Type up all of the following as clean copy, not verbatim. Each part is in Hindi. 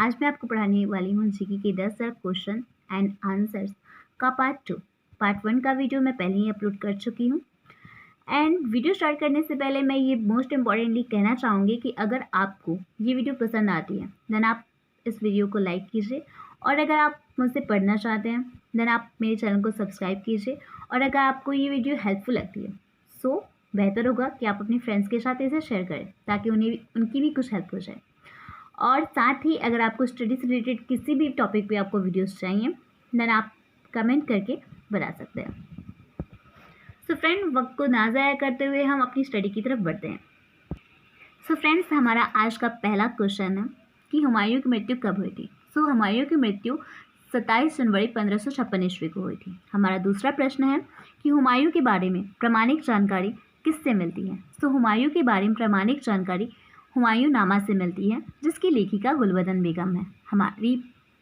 आज मैं आपको पढ़ाने वाली हूँ जीके के 10 क्वेश्चन एंड आंसर्स का पार्ट 2। पार्ट 1 का वीडियो मैं पहले ही अपलोड कर चुकी हूँ। एंड वीडियो स्टार्ट करने से पहले मैं ये मोस्ट इम्पॉर्टेंटली कहना चाहूँगी कि अगर आपको ये वीडियो पसंद आती है देन आप इस वीडियो को लाइक कीजिए, और अगर आप मुझसे पढ़ना चाहते हैं देन आप मेरे चैनल को सब्सक्राइब कीजिए, और अगर आपको ये वीडियो हेल्पफुल लगती है सो बेहतर होगा कि आप अपने फ्रेंड्स के साथ इसे शेयर करें ताकि उनकी भी कुछ हेल्प हो जाए। और साथ ही अगर आपको स्टडी से रिलेटेड किसी भी टॉपिक पे आपको वीडियोस चाहिए देन आप कमेंट करके बता सकते हैं। सो फ्रेंड, वक्त को ना ज़ाया करते हुए हम अपनी स्टडी की तरफ बढ़ते हैं। सो फ्रेंड्स, हमारा आज का पहला क्वेश्चन है कि हुमायूं की मृत्यु कब हुई थी। सो हुमायूं की मृत्यु 27 जनवरी 1556 ईस्वी को हुई थी। हमारा दूसरा प्रश्न है कि हुमायूं के बारे में प्रामाणिक जानकारी किससे मिलती है। सो हुमायूं के बारे में प्रामाणिक जानकारी हुमायूं नामा से मिलती है, जिसकी लेखिका गुलबदन बेगम है।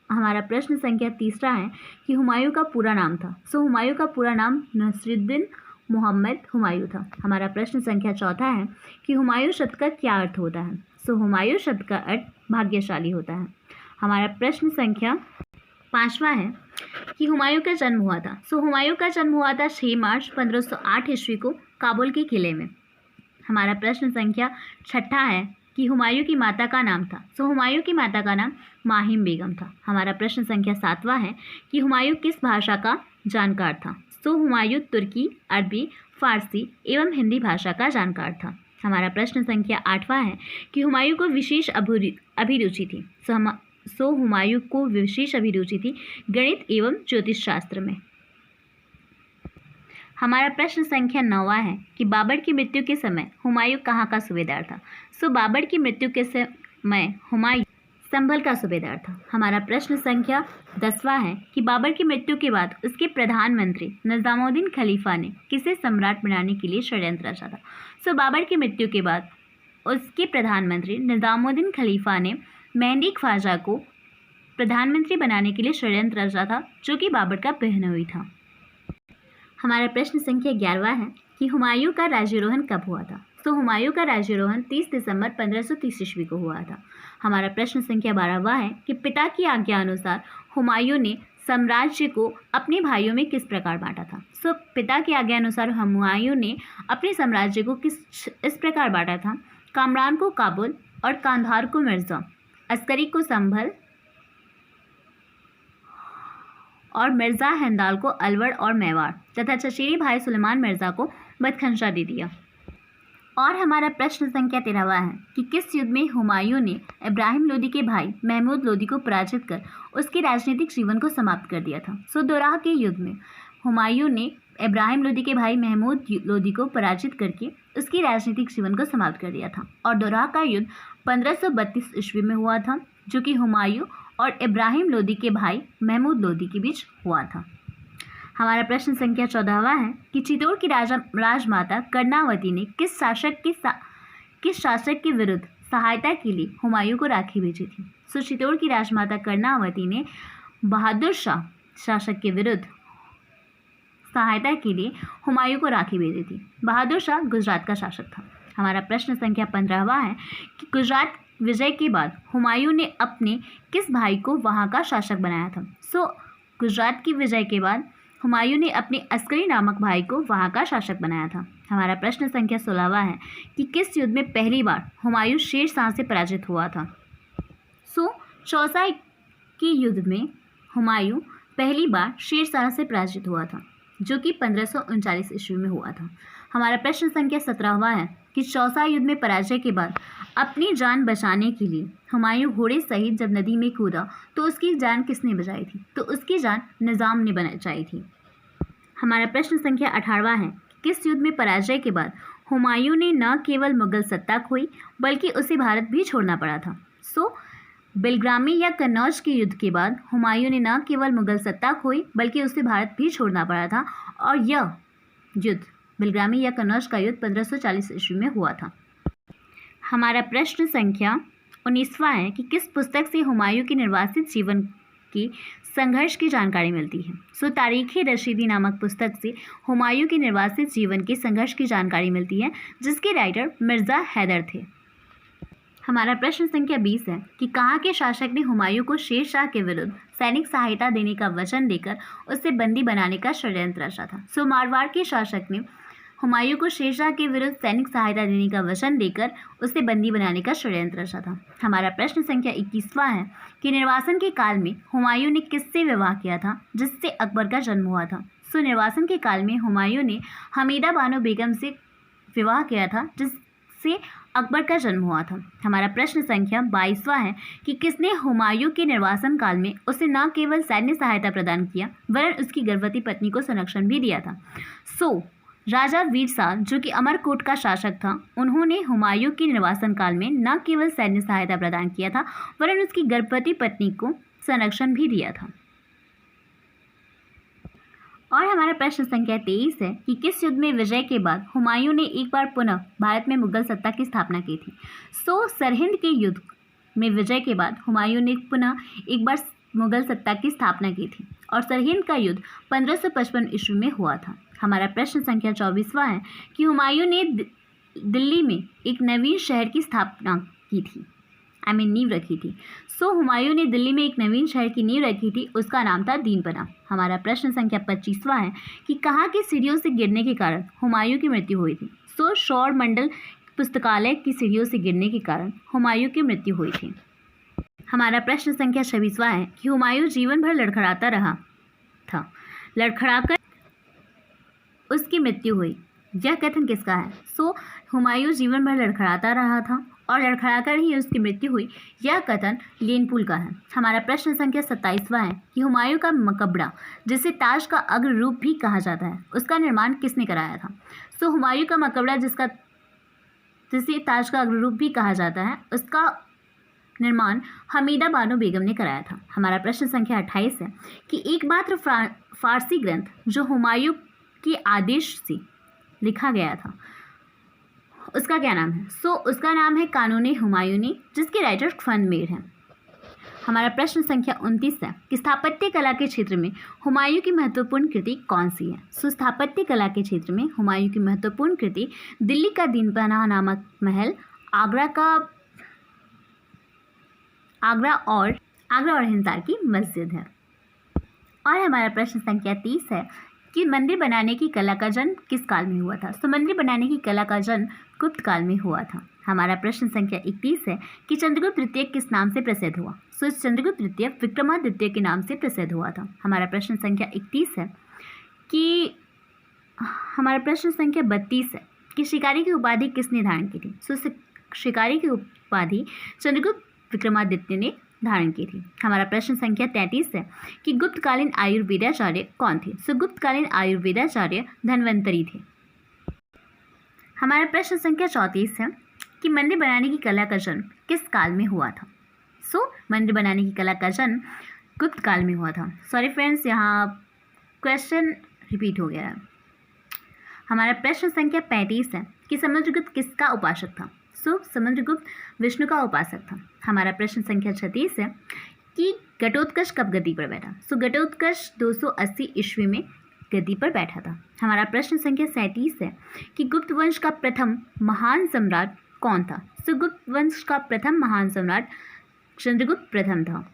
हमारा प्रश्न संख्या तीसरा है कि हुमायूं का पूरा नाम था। सो हुमायूं का पूरा नाम नसीरुद्दीन मोहम्मद हुमायूं था। हमारा प्रश्न संख्या चौथा है कि हुमायूं शब्द का क्या अर्थ होता है। सो हुमायूं शब्द का अर्थ भाग्यशाली होता है। हमारा प्रश्न संख्या पांचवा है कि हुमायूं का जन्म हुआ था। सो हुमायूं का जन्म हुआ था 6 मार्च 1508 ईस्वी को काबुल के किले में। हमारा प्रश्न संख्या छठा है कि हुमायूं की माता का नाम था। सो हुमायूं की माता का नाम माहिम बेगम था। हमारा प्रश्न संख्या सातवां है कि हुमायूं किस भाषा का जानकार था। सो हुमायूं तुर्की, अरबी, फारसी एवं हिंदी भाषा का जानकार था। हमारा प्रश्न संख्या आठवां है कि हुमायूं को विशेष अभिरुचि थी। सो हुमायूं को विशेष अभिरुचि थी गणित एवं ज्योतिष शास्त्र में। हमारा प्रश्न संख्या 9 है कि बाबर की मृत्यु के समय हुमायूं कहाँ का सूबेदार था। सो बाबर की मृत्यु के समय हुमायूं संभल का सूबेदार था। हमारा प्रश्न संख्या 10वां है कि बाबर की मृत्यु के बाद उसके प्रधानमंत्री निजामुद्दीन खलीफा ने किसे सम्राट बनाने के लिए षड्यंत्र रचा था। सो बाबर की मृत्यु के बाद उसके प्रधानमंत्री निजामुद्दीन खलीफा ने मेहंदी ख्वाजा को प्रधानमंत्री बनाने के लिए षड्यंत्र रचा था, जो कि बाबर का बहनोई था। हमारा प्रश्न संख्या 11वां है कि हुमायूं का राज्यारोहण कब हुआ था। तो हुमायूं का राज्यारोहण 30 दिसंबर 1530 ईस्वी को हुआ था। हमारा प्रश्न संख्या 12वां है कि पिता की आज्ञा अनुसार हुमायूं ने साम्राज्य को अपने भाइयों में किस प्रकार बांटा था। सो पिता की आज्ञा अनुसार हुमायूं ने अपने साम्राज्य को इस प्रकार बांटा था। कामरान को काबुल और कांधार को मिर्जा, अस्करी को संभल और मिर्ज़ा हेंदाल को अलवर और मेवाड़ तथा चचेरे भाई सुलेमान मिर्ज़ा को बदखंशा दे दिया। और हमारा प्रश्न संख्या 13वां है कि किस युद्ध में हुमायूं ने इब्राहिम लोदी के भाई महमूद लोदी को पराजित कर उसके राजनीतिक जीवन को समाप्त कर दिया था। सो दोराह के युद्ध में हुमायूं ने इब्राहिम लोदी के भाई महमूद लोदी को पराजित करके उसकी राजनीतिक जीवन को समाप्त कर दिया था। और दोराह का युद्ध 1532 ईस्वी में हुआ था, जो कि हुमायूं और इब्राहिम लोदी के भाई महमूद लोदी के बीच हुआ था। हमारा प्रश्न संख्या 14वां है कि चित्तौड़ की राजमाता कर्णावती ने किस शासक के विरुद्ध सहायता के लिए हुमायूं को राखी भेजी थी। सो चित्तौड़ की राजमाता कर्णावती ने बहादुर शाह शासक के विरुद्ध सहायता के लिए हुमायूं को राखी भेजी थी। बहादुर शाह गुजरात का शासक था। हमारा प्रश्न संख्या 15वां है कि गुजरात विजय के बाद हुमायूं ने अपने किस भाई को वहां का शासक बनाया था। सो गुजरात की विजय के बाद हुमायूं ने अपने अस्करी नामक भाई को वहां का शासक बनाया था। हमारा प्रश्न संख्या 16वां है कि किस युद्ध में पहली बार हुमायूं शेर शाह से पराजित हुआ था। सो चौसा के युद्ध में हुमायूं पहली बार शेर शाह से पराजित हुआ था, जो कि 1539 ईस्वी में हुआ था। हमारा प्रश्न संख्या 17वां है कि चौसा युद्ध में पराजय के बाद अपनी जान बचाने के लिए हुमायूं घोड़े सहित जब नदी में कूदा तो उसकी जान किसने बचाई थी। तो उसकी जान निज़ाम ने बचाई थी। हमारा प्रश्न संख्या 18वां है किस युद्ध में पराजय के बाद हुमायूं ने न केवल मुगल सत्ता खोई बल्कि उसे भारत भी छोड़ना पड़ा था। सो बेलग्रामी या कन्नौज के युद्ध के बाद हुमायूं ने न केवल मुगल सत्ता खोई बल्कि उसे भारत भी छोड़ना पड़ा था, और यह युद्ध बेलग्रामी या कन्नौज का युद्ध 1540 ईस्वी में हुआ था। हमारा प्रश्न संख्या 19वां है कि किस पुस्तक से हुमायूं के निर्वासित जीवन की संघर्ष की जानकारी मिलती है। सो तारीख़-ए रशीदी नामक पुस्तक से हुमायूं के निर्वासित जीवन के संघर्ष की जानकारी मिलती है, जिसके राइटर मिर्ज़ा हैदर थे। हमारा प्रश्न संख्या 20 है कि कहाँ के शासक ने हुमायूं को शेर शाह के विरुद्ध सैनिक सहायता देने का वचन देकर उसे बंदी बनाने का षड्यंत्र रचा था। सो मारवाड़ के शासक ने हुमायूं को शेर शाह के विरुद्ध सैनिक सहायता देने का वचन देकर उसे बंदी बनाने का षड्यंत्र रचा था। हमारा प्रश्न संख्या 21वां है कि निर्वासन के काल में हुमायूं ने किससे विवाह किया था जिससे अकबर का जन्म हुआ था। सो निर्वासन के काल में हुमायूं ने हमीदा बानो बेगम से विवाह किया था जिससे अकबर का जन्म हुआ था। हमारा प्रश्न संख्या 22वां है कि किसने हुमायूं के निर्वासन काल में उसे न केवल सैन्य सहायता प्रदान किया वरन उसकी गर्भवती पत्नी को संरक्षण भी दिया था। सो राजा वीर शाह जो कि अमरकोट का शासक था, उन्होंने हुमायूं के निर्वासन काल में न केवल सैन्य सहायता प्रदान किया था वरन उसकी गर्भवती पत्नी को संरक्षण भी दिया था। और हमारा प्रश्न संख्या 23 है कि किस युद्ध में विजय के बाद हुमायूं ने एक बार पुनः भारत में मुगल सत्ता की स्थापना की थी। सो सरहिंद के युद्ध में विजय के बाद हुमायूं ने पुनः एक बार मुगल सत्ता की स्थापना की थी और सरहिंद का युद्ध 1555 ईस्वी में हुआ था। हमारा प्रश्न संख्या 24वां है कि हुमायूं ने दिल्ली में एक नवीन शहर की स्थापना की थी, नींव रखी थी। सो हुमायूं ने दिल्ली में एक नवीन शहर की नींव रखी थी, उसका नाम था दीनपना। हमारा प्रश्न संख्या 25वां है कि कहाँ की सीढ़ियों से गिरने के कारण हुमायूं की मृत्यु हुई थी। सो शौर मंडल पुस्तकालय की सीढ़ियों से गिरने के कारण हुमायूं की मृत्यु हुई थी। हमारा प्रश्न संख्या 26वां है कि हुमायूं जीवन भर लड़खड़ाता रहा था, लड़खड़ाकर उसकी मृत्यु हुई, यह कथन किसका है। सो हुमायूं जीवन भर लड़खड़ाता रहा था और लड़खड़ाकर ही उसकी मृत्यु हुई, यह कथन लेनपुल का है। हमारा प्रश्न संख्या 27वां है कि हुमायूं का मकबरा जिसे ताज का अग्र रूप भी कहा जाता है, उसका निर्माण किसने कराया था। सो हुमायूं का मकबरा जिसे ताज का अग्र रूप भी कहा जाता है, उसका निर्माण हमीदा बानो बेगम ने कराया था। हमारा प्रश्न संख्या 28 है कि एकमात्र फारसी ग्रंथ जो हुमायूं के आदेश से लिखा गया था उसका क्या नाम है। सो उसका नाम है कानून हुमायूनी, जिसके राइटर फन-मेर हैं। हमारा प्रश्न संख्या 29 है कि स्थापत्य कला के क्षेत्र में हुमायूं की महत्वपूर्ण कृति कौन सी है। सो स्थापत्य कला के क्षेत्र में हुमायूं की महत्वपूर्ण कृति दिल्ली का दीनपना नामक महल, आगरा और हिंसार की मस्जिद है। और हमारा प्रश्न संख्या 30 है कि मंदिर बनाने की कला का जन्म किस काल में हुआ था। तो मंदिर बनाने की कला का जन्म गुप्त काल में हुआ था। हमारा प्रश्न संख्या 31 है कि चंद्रगुप्त तृतीय किस नाम से प्रसिद्ध हुआ। सो चंद्रगुप्त तृतीय विक्रमादित्य के नाम से प्रसिद्ध हुआ था। हमारा प्रश्न संख्या 31 है कि हमारा प्रश्न संख्या 32 है कि शिकारी की उपाधि किसने धारण की थी। सो शिकारी की उपाधि चंद्रगुप्त विक्रमादित्य ने धारण की थी। हमारा प्रश्न संख्या 33 है कि गुप्तकालीन आयुर्वेदाचार्य कौन थे। सो गुप्तकालीन आयुर्वेदाचार्य धन्वंतरी थे। हमारा प्रश्न संख्या 34 है कि मंदिर बनाने की कला का जन्म किस काल में हुआ था। सो मंदिर बनाने की कला का जन्म गुप्त काल में हुआ था। सॉरी फ्रेंड्स, यहाँ क्वेश्चन रिपीट हो गया है। हमारा प्रश्न संख्या 35 है कि समुद्रगुप्त किसका उपासक था। सो समुद्रगुप्त विष्णु का उपासक था। हमारा प्रश्न संख्या 36 है कि घटोत्कच कब गद्दी पर बैठा। सो घटोत्कच 280 ईस्वी में गद्दी पर बैठा था। हमारा प्रश्न संख्या 37 है कि गुप्त वंश का प्रथम महान सम्राट कौन था। सो गुप्त वंश का प्रथम महान सम्राट चंद्रगुप्त प्रथम था।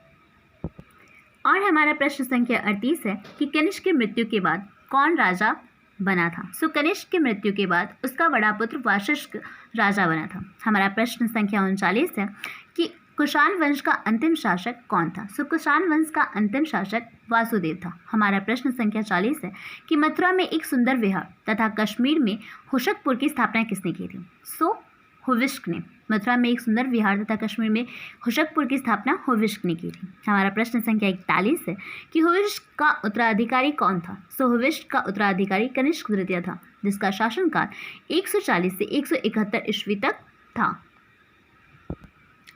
और हमारा प्रश्न संख्या 38 है कि कनिष्क की मृत्यु के बाद कौन राजा बना था। सो कनिष्क की मृत्यु के बाद उसका बड़ा पुत्र वाशिष्ठ राजा बना था। हमारा प्रश्न संख्या 39 है कि कुषाण वंश का अंतिम शासक कौन था। सो कुषाण वंश का अंतिम शासक वासुदेव था। हमारा प्रश्न संख्या 40 है कि मथुरा में एक सुंदर विहार तथा कश्मीर में हुशकपुर की स्थापना किसने की थी। सो हुविष्क ने। मथुरा में एक सुंदर विहार तथा कश्मीर में हुशकपुर की स्थापना हुविष्क ने की थी। हमारा प्रश्न संख्या 41 है कि हुविष्क का उत्तराधिकारी कौन था। सो हुविष्क का उत्तराधिकारी कनिष्क तृतीय था, जिसका शासनकाल 140 से 171 ईस्वी तक था।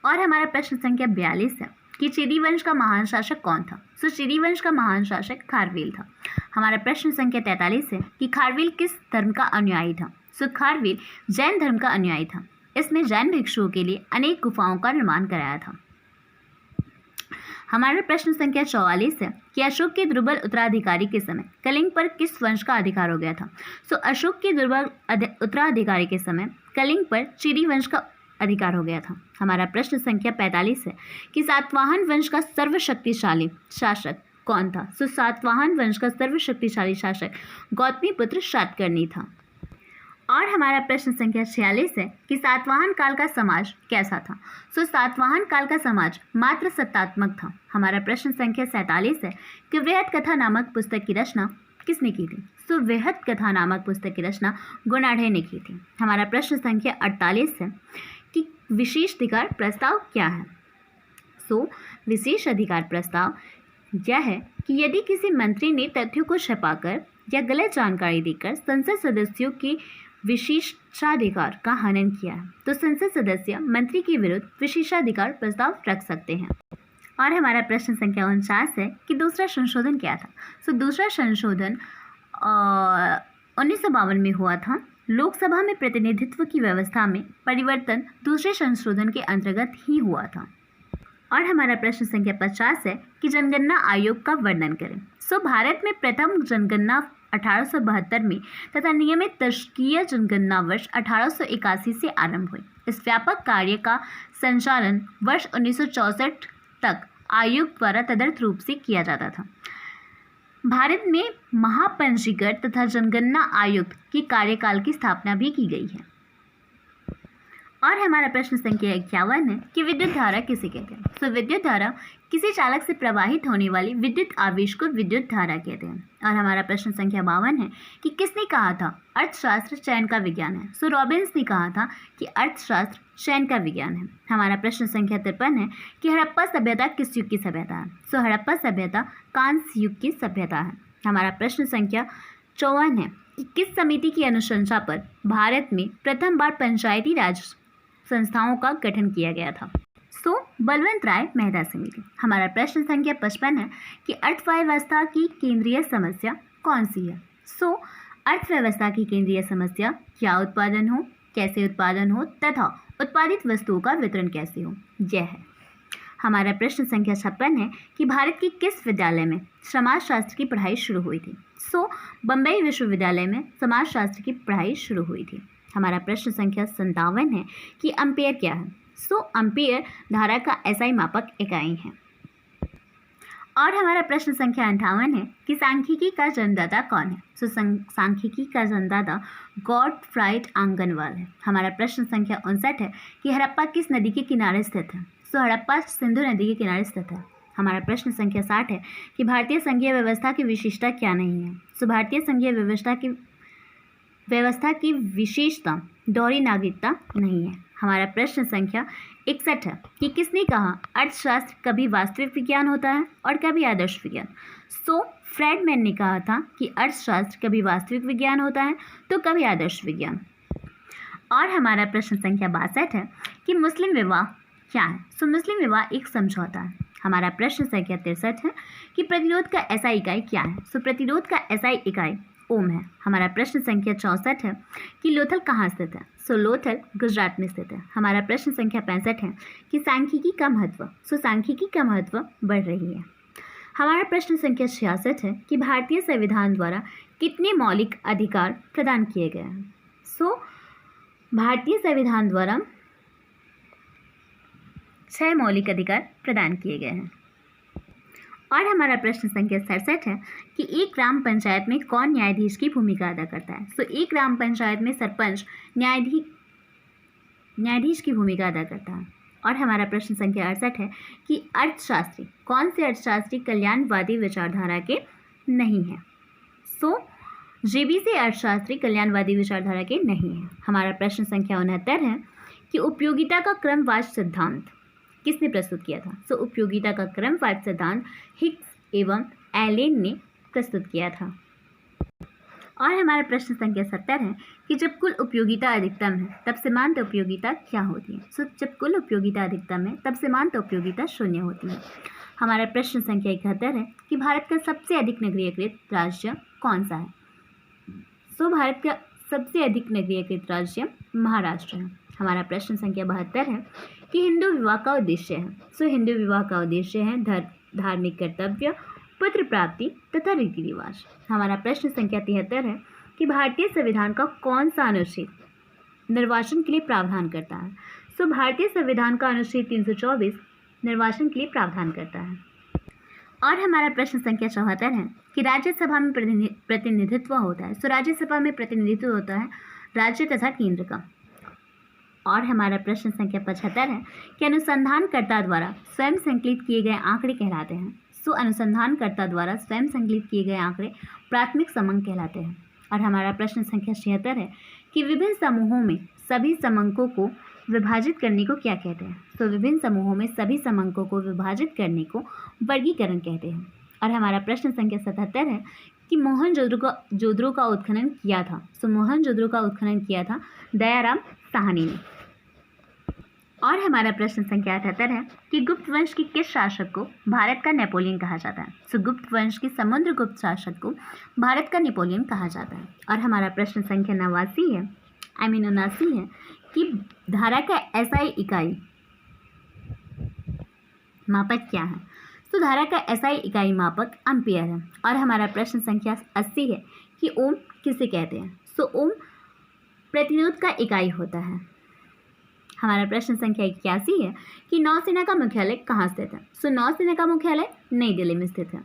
और हमारा प्रश्न संख्या 42 है कि चेदी वंश का महान शासक कौन था। सो चेदी वंश का महान शासक खारवेल था। हमारा प्रश्न संख्या 43 है कि खारवेल किस धर्म का अनुयायी था। सो खारवेल जैन धर्म का अनुयायी था। इसने जैन भिक्षुओं के लिए अनेक गुफाओं का निर्माण कराया था। हमारा प्रश्न संख्या 44 है कि अशोक के दुर्बल उत्तराधिकारी के समय कलिंग पर किस वंश का अधिकार हो गया था। सो अशोक के दुर्बल उत्तराधिकारी के समय कलिंग पर चेदी वंश का अधिकार हो गया था। हमारा प्रश्न संख्या 45 है कि सातवाहन वंश का सर्वशक्तिशाली शासक कौन था। सो सातवाहन वंश का सर्वशक्तिशाली शासक गौतमीपुत्र शातकर्णी था। और हमारा प्रश्न संख्या 46 है कि सातवाहन काल का समाज कैसा था। सो सातवाहन काल का समाज मात्र सत्तात्मक था। हमारा प्रश्न संख्या 47 है कि वृहत कथा नामक पुस्तक की रचना किसने की थी। सो वृहत कथा नामक पुस्तक की रचना गुणाढ़े ने की थी। हमारा प्रश्न संख्या 48 है कि विशेष अधिकार प्रस्ताव क्या है। सो विशेष अधिकार प्रस्ताव यह है कि यदि किसी मंत्री ने तथ्यों को छुपाकर या गलत जानकारी देकर संसद सदस्यों की विशेषाधिकार का हनन किया है तो संसद सदस्य मंत्री के विरुद्ध विशेषाधिकार प्रस्ताव रख सकते हैं। और हमारा प्रश्न संख्या 49 है कि दूसरा संशोधन क्या था। सो दूसरा संशोधन 1952 में हुआ था। लोकसभा में प्रतिनिधित्व की व्यवस्था में परिवर्तन दूसरे संशोधन के अंतर्गत ही हुआ था। और हमारा प्रश्न संख्या 50 है कि जनगणना आयोग का वर्णन करें। सो भारत में प्रथम जनगणना 1872 में तथा नियमित दशकीय जनगणना वर्ष 1881 से आरंभ हुई। इस व्यापक कार्य का संचालन वर्ष 1964 तक आयोग द्वारा तदर्थ रूप से किया जाता था। भारत में महापंजीकृत तथा जनगणना आयुक्त की कार्यकाल की स्थापना भी की गई है। और हमारा प्रश्न संख्या 51 है कि विद्युत धारा किसे कहते हैं। सो विद्युत धारा किसी चालक से प्रवाहित होने वाली विद्युत आवेश को विद्युत धारा कहते हैं। और हमारा प्रश्न संख्या 52 है कि किसने कहा था अर्थशास्त्र चयन का विज्ञान है। सो रॉबिन्स ने कहा था कि अर्थशास्त्र चयन का विज्ञान है। हमारा प्रश्न संख्या 53 है कि हड़प्पा सभ्यता किस युग की सभ्यता है। सो हड़प्पा सभ्यता कांस्य युग की सभ्यता है। हमारा प्रश्न संख्या 54 है कि किस समिति की अनुशंसा पर भारत में प्रथम बार पंचायती राज संस्थाओं का गठन किया गया था। सो बलवंत राय मेहता समिति। हमारा प्रश्न संख्या 55 है कि अर्थव्यवस्था की केंद्रीय समस्या कौन सी है। सो अर्थव्यवस्था की केंद्रीय समस्या क्या उत्पादन हो, कैसे उत्पादन हो तथा उत्पादित वस्तुओं का वितरण कैसे हो, यह है। हमारा प्रश्न संख्या 56 है कि भारत के किस विद्यालय में समाजशास्त्र की पढ़ाई शुरू हुई थी। सो बम्बई विश्वविद्यालय में समाजशास्त्र की पढ़ाई शुरू हुई थी। हमारा प्रश्न संख्या 57 है कि एम्पीयर क्या है। सो एम्पीयर धारा का एसआई मापक इकाई है। और हमारा प्रश्न संख्या 58 है कि सांख्यिकी का जन्मदाता कौन है। सो सांख्यिकी का जन्मदाता गॉटफ्राइड आंगनवाल है। हमारा प्रश्न संख्या 59 है कि हड़प्पा किस नदी के किनारे स्थित है। सो हड़प्पा सिंधु नदी के किनारे स्थित है। हमारा प्रश्न संख्या 60 है कि भारतीय संघीय व्यवस्था की विशेषता क्या नहीं है। सो भारतीय संघीय व्यवस्था की विशेषता दोहरी नागरिकता नहीं है। हमारा प्रश्न संख्या 61 है कि किसने कहा अर्थशास्त्र कभी वास्तविक विज्ञान होता है और कभी आदर्श विज्ञान। सो फ्रेडमैन ने कहा था कि अर्थशास्त्र कभी वास्तविक विज्ञान होता है तो कभी आदर्श विज्ञान। और हमारा प्रश्न संख्या 62 है कि मुस्लिम विवाह क्या है। सो मुस्लिम विवाह एक समझौता है। हमारा प्रश्न संख्या 63 है कि प्रतिरोध का एसआई इकाई क्या है। सो प्रतिरोध का एसआई इकाई ओम है। हमारा प्रश्न संख्या 64 है कि लोथल कहाँ स्थित है। सो लोथल गुजरात में स्थित है। हमारा प्रश्न संख्या 65 है कि सांख्यिकी का महत्व। सो सांख्यिकी का महत्व बढ़ रही है। हमारा प्रश्न संख्या 66 है कि भारतीय संविधान द्वारा कितने मौलिक अधिकार प्रदान किए गए हैं। सो भारतीय संविधान द्वारा 6 मौलिक अधिकार प्रदान किए गए हैं। और हमारा प्रश्न संख्या 67 है कि एक ग्राम पंचायत में कौन न्यायाधीश की भूमिका अदा करता है। सो एक ग्राम पंचायत में सरपंच न्यायाधीश की भूमिका अदा करता है। और हमारा प्रश्न संख्या 68 है कि अर्थशास्त्री कौन से अर्थशास्त्री कल्याणवादी विचारधारा के नहीं हैं। सो जेबीसी अर्थशास्त्री कल्याणवादी विचारधारा के नहीं हैं। हमारा प्रश्न संख्या 69 है कि उपयोगिता का क्रमवार सिद्धांत किसने प्रस्तुत किया था। सो उपयोगिता का क्रमवार सिद्धांत हिग्स एवं एलेन ने प्रस्तुत किया था। और हमारा प्रश्न संख्या 70 है कि जब कुल उपयोगिता अधिकतम है तब सीमांत उपयोगिता क्या होती है। सो जब कुल उपयोगिता अधिकतम है तब सीमांत उपयोगिता 0 होती है। हमारा प्रश्न संख्या 71 है कि भारत का सबसे अधिक नगरीयकृत राज्य कौन सा है। सो भारत का सबसे अधिक नगरीयकृत राज्य महाराष्ट्र है। हमारा प्रश्न संख्या 72 है कि हिंदू विवाह का उद्देश्य है। सो हिंदू विवाह का उद्देश्य है धार्मिक कर्तव्य, पुत्र प्राप्ति तथा रीति रिवाज। हमारा प्रश्न संख्या 73 है कि भारतीय संविधान का कौन सा अनुच्छेद निर्वाचन के लिए प्रावधान करता है। सो भारतीय संविधान का अनुच्छेद 324 निर्वाचन के लिए प्रावधान करता है। और हमारा प्रश्न संख्या 74 है कि राज्यसभा में प्रतिनिधित्व होता है। सो राज्यसभा में प्रतिनिधित्व होता है राज्य तथा केंद्र का। और हमारा प्रश्न संख्या 75 है कि अनुसंधानकर्ता द्वारा स्वयं संकलित किए गए आंकड़े कहलाते हैं। सो अनुसंधानकर्ता द्वारा स्वयं संकलित किए गए आंकड़े प्राथमिक समंक कहलाते हैं। और हमारा प्रश्न संख्या 76 है कि विभिन्न समूहों में सभी समंकों को विभाजित करने को क्या कहते हैं। तो विभिन्न समूहों में सभी समंकों को विभाजित करने को वर्गीकरण कहते हैं। और हमारा प्रश्न संख्या 77 है कि मोहनजोदड़ो का उत्खनन किया था। सो मोहनजोदड़ो का उत्खनन किया था दयाराम साहनी ने। और हमारा प्रश्न संख्या 78 है कि गुप्त वंश के किस शासक को भारत का नेपोलियन कहा जाता है। सो गुप्त वंश के समुद्रगुप्त शासक को भारत का नेपोलियन कहा जाता है। और हमारा प्रश्न संख्या 79 है कि धारा का एसआई इकाई मापक क्या है। तो धारा का एसआई इकाई मापक एम्पियर है। और हमारा प्रश्न संख्या 80 है कि ओम किसे कहते हैं। सो ओम प्रतिरोध का इकाई होता है। हमारा प्रश्न संख्या 81 है कि नौसेना का मुख्यालय कहाँ स्थित है। सो नौसेना का मुख्यालय नई दिल्ली में स्थित है।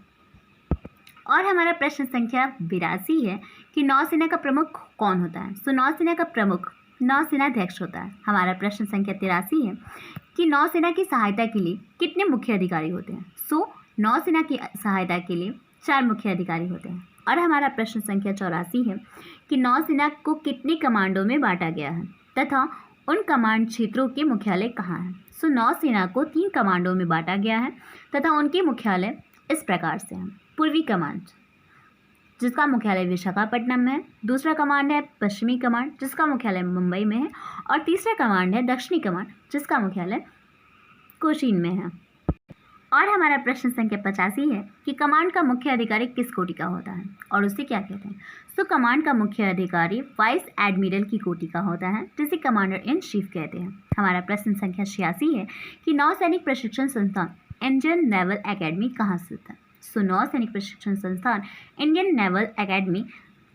और हमारा प्रश्न संख्या 82 है कि नौसेना का प्रमुख कौन होता है। सो नौसेना का प्रमुख नौसेनाध्यक्ष होता है। हमारा प्रश्न संख्या 83 है कि नौसेना की सहायता के लिए कितने मुख्य अधिकारी होते हैं। सो नौसेना की सहायता के लिए 4 मुख्य अधिकारी होते हैं। और हमारा प्रश्न संख्या 84 है कि नौसेना को कितने कमांडों में बांटा गया है तथा उन कमांड क्षेत्रों के मुख्यालय कहाँ हैं। सो नौसेना को 3 कमांडों में बांटा गया है तथा उनके मुख्यालय इस प्रकार से हैं। पूर्वी कमांड जिसका मुख्यालय विशाखापट्टनम में है, दूसरा कमांड है पश्चिमी कमांड जिसका मुख्यालय मुंबई में है, और तीसरा कमांड है दक्षिणी कमांड जिसका मुख्यालय कोचीन में है। और हमारा प्रश्न संख्या 85 है कि कमांड का मुख्य अधिकारी किस कोटि का होता है और उसे क्या कहते हैं। सो कमांड का मुख्य अधिकारी वाइस एडमिरल की कोटि का होता है जिसे कमांडर इन चीफ कहते हैं। हमारा प्रश्न संख्या 86 है कि नौसैनिक प्रशिक्षण संस्थान इंडियन नेवल एकेडमी कहाँ स्थित है। सो नौसैनिक प्रशिक्षण संस्थान इंडियन नेवल एकेडमी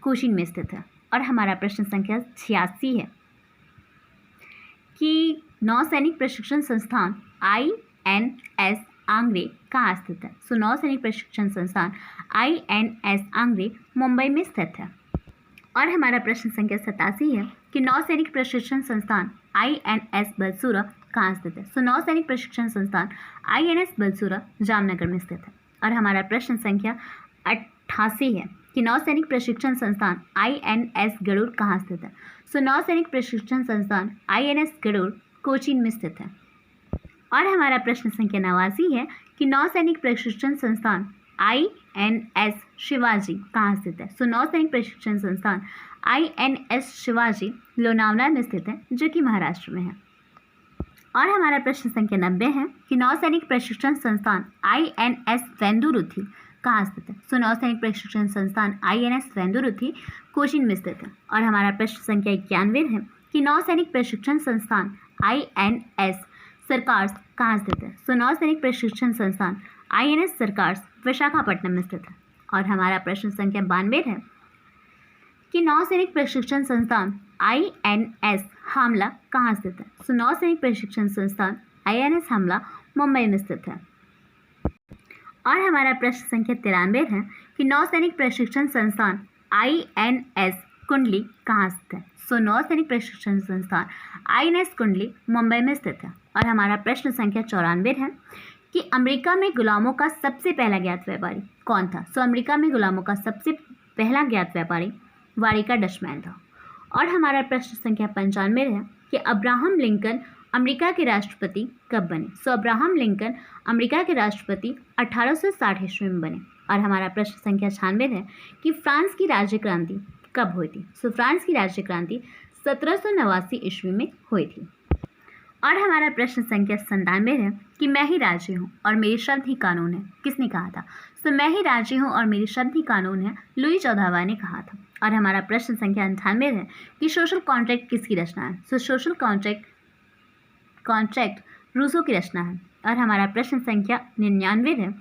कोचीन में स्थित है। और हमारा प्रश्न संख्या 86 है कि नौसैनिक प्रशिक्षण संस्थान INS आंग्रे कहाँ स्थित है। सो नौसैनिक प्रशिक्षण संस्थान INS आंग्रे मुंबई में स्थित है। और हमारा प्रश्न संख्या 87 है कि नौसैनिक प्रशिक्षण संस्थान INS बलसूरा कहाँ स्थित है। सो नौसैनिक प्रशिक्षण संस्थान INS बलसूरा जामनगर में स्थित है। और हमारा प्रश्न संख्या 88 है कि नौसैनिक प्रशिक्षण संस्थान INS गरुड़ कहाँ स्थित है। सो नौसैनिक प्रशिक्षण संस्थान INS गरुड़ कोचीन में स्थित है। और हमारा प्रश्न संख्या 89 है कि नौसैनिक प्रशिक्षण संस्थान INS शिवाजी कहाँ स्थित है। सो नौसैनिक प्रशिक्षण संस्थान INS शिवाजी लोनावला में स्थित है जो कि महाराष्ट्र में है। और हमारा प्रश्न संख्या 90 है कि नौसैनिक प्रशिक्षण संस्थान INS वेंदुरुथी कहाँ स्थित है। सो नौसैनिक प्रशिक्षण संस्थान INS वेंदुरुथी कोचीन में स्थित है। और हमारा प्रश्न संख्या 91 है कि नौसैनिक प्रशिक्षण संस्थान INS सरकार्स कहाँ स्थित है। सो नौसैनिक प्रशिक्षण संस्थान INS सरकार्स विशाखापट्टनम में स्थित है। और हमारा प्रश्न संख्या 92 है कि नौसैनिक प्रशिक्षण संस्थान INS हामला कहाँ स्थित है। सो नौसैनिक प्रशिक्षण संस्थान INS हामला मुंबई में स्थित है। और हमारा प्रश्न संख्या 93 है कि नौसैनिक प्रशिक्षण संस्थान INS कुंडली कहाँ स्थित है। सो नौसैनिक प्रशिक्षण संस्थान INS कुंडली मुंबई में स्थित है। और हमारा प्रश्न संख्या 94 है कि अमेरिका में गुलामों का सबसे पहला ज्ञात व्यापारी कौन था। सो अमेरिका में गुलामों का सबसे पहला ज्ञात व्यापारी वारिका डचमैन था। और हमारा प्रश्न संख्या 95 है कि अब्राहम लिंकन अमेरिका के राष्ट्रपति कब बने। सो अब्राहम लिंकन अमेरिका के राष्ट्रपति 1860 ईस्वी में बने। और हमारा प्रश्न संख्या 96 है कि फ्रांस की राज्य क्रांति कब हुई थी। सो फ्रांस की राज्य क्रांति 1789 ईस्वी में हुई थी। और हमारा प्रश्न संख्या 97 है कि मैं ही राज्य हूँ और मेरी शब्द ही कानून है किसने कहा था। सो मैं ही राज्य हूँ और मेरी शब्द ही कानून है लुई 14वां ने कहा था। और हमारा प्रश्न संख्या 98 है कि सोशल कॉन्ट्रैक्ट किसकी रचना है। सो सोशल कॉन्ट्रैक्ट रूसो की रचना है। और हमारा प्रश्न संख्या 99 है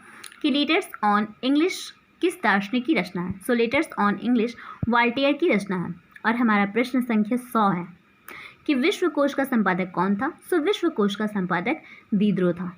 कि लेटर्स ऑन इंग्लिश किस दार्शनिक की रचना है। सो लेटर्स ऑन इंग्लिश वाल्टियर की रचना है। और हमारा प्रश्न संख्या 100 है कि विश्व कोश का संपादक कौन था। सो विश्व कोश का संपादक दीद्रो था।